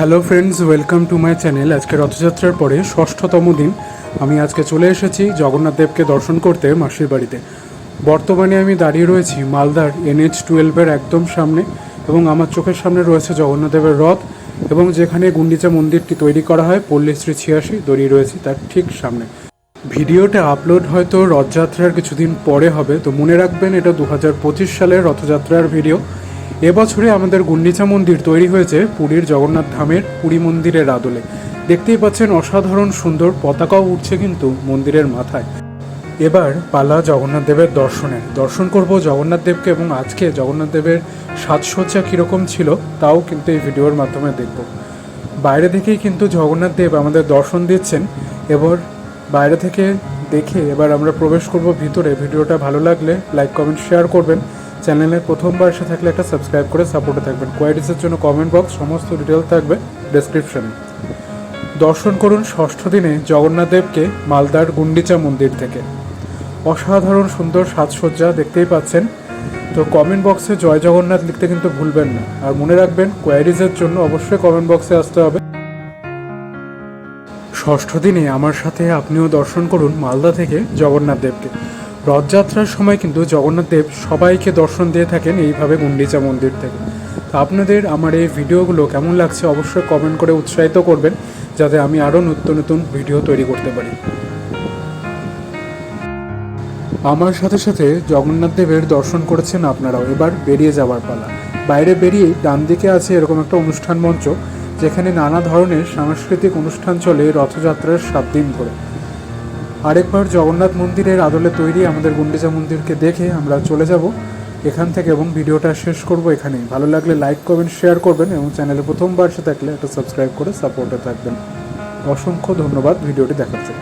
Hello friends, welcome to my channel. আজকে রথযাত্রার পরে ষষ্ঠতম দিন। আমি আজকে চলে এসেছি জগন্নাথ দেবকে দর্শন করতে মাসির বাড়িতে। বর্তমানে আমি দাঁড়িয়ে রয়েছি মালদার NH-12-এর একদম সামনে, এবং আমার চোখের সামনে রয়েছে জগন্নাথ দেবের রথ, এবং যেখানে গুন্ডিচা মন্দিরটি তৈরি করা হয় পল্লীশ্রী 86 দাঁড়িয়ে রয়েছি তার ঠিক সামনে। ভিডিওটা আপলোড হয়তো রথযাত্রার কিছুদিন পরে হবে, তো মনে রাখবেন এটা 2025 সালের রথযাত্রার ভিডিও। এবছরে আমাদের গুন্ডিচা মন্দির তৈরি হয়েছে পুরীর জগন্নাথ ধামের পুরী মন্দিরের আদলে। দেখতেই পাচ্ছেন অসাধারণ সুন্দর পতাকাও উঠছে কিন্তু মন্দিরের মাথায়। এবার পালা জগন্নাথ দেবের দর্শন করব জগন্নাথ দেবকে, এবং আজকে জগন্নাথ দেবের সাজসজ্জা কীরকম ছিল তাও কিন্তু এই ভিডিওর মাধ্যমে দেখব। বাইরে থেকেই কিন্তু জগন্নাথ দেব আমাদের দর্শন দিচ্ছেন। এবার বাইরে থেকে দেখে এবার আমরা প্রবেশ করব ভিতরে। ভিডিওটা ভালো লাগলে লাইক কমেন্ট শেয়ার করবেন। চ্যানেলে প্রথমবার এসে থাকলে একটা সাবস্ক্রাইব করে সাপোর্টে থাকবেন। কোয়ারিজের জন্য কমেন্ট বক্স, সমস্ত ডিটেল থাকবে ডেসক্রিপশনে। দর্শন করুন ষষ্ঠ দিনে জগন্নাথ দেবকে মালদার গুন্ডিচা মন্দির থেকে। অসাধারণ সুন্দর সাজসজ্জা দেখতেই পাচ্ছেন। তো কমেন্ট বক্সে জয় জগন্নাথ লিখতে কিন্তু ভুলবেন না, আর মনে রাখবেন কোয়ারিজের জন্য অবশ্যই কমেন্ট বক্সে আসতে হবে। ষষ্ঠ দিনে আমার সাথে আপনিও দর্শন করুন মালদা থেকে জগন্নাথ দেবকে। রথযাত্রার সময় কিন্তু জগন্নাথ দেব সবাইকে দর্শন দিয়ে থাকেন এইভাবে গুন্ডিচা মন্দির থেকে। তো আপনাদের আমার এই ভিডিওগুলো কেমন লাগছে অবশ্যই কমেন্ট করে উৎসাহিত করবেন, যাতে আমি আরও নতুন নতুন ভিডিও তৈরি করতে পারি। আমার সাথে সাথে জগন্নাথ দেবের দর্শন করেছেন আপনারাও। এবার বেরিয়ে যাওয়ার পালা। বাইরে বেরিয়ে ডান দিকে আছে এরকম একটা অনুষ্ঠান মঞ্চ, যেখানে নানা ধরনের সাংস্কৃতিক অনুষ্ঠান চলে রথযাত্রার 7 দিন ধরে। আরেকবার জগন্নাথ মন্দিরের আদলে তৈরি আমাদের গুন্ডিচা মন্দিরকে দেখে আমরা চলে যাব এখান থেকে, এবং ভিডিওটা শেষ করব এখানেই। ভালো লাগলে লাইক কমেন্ট শেয়ার করবেন, এবং চ্যানেলে প্রথমবার এসে থাকলে একটা সাবস্ক্রাইব করে সাপোর্টে থাকবেন। অসংখ্য ধন্যবাদ ভিডিওটি দেখার জন্য।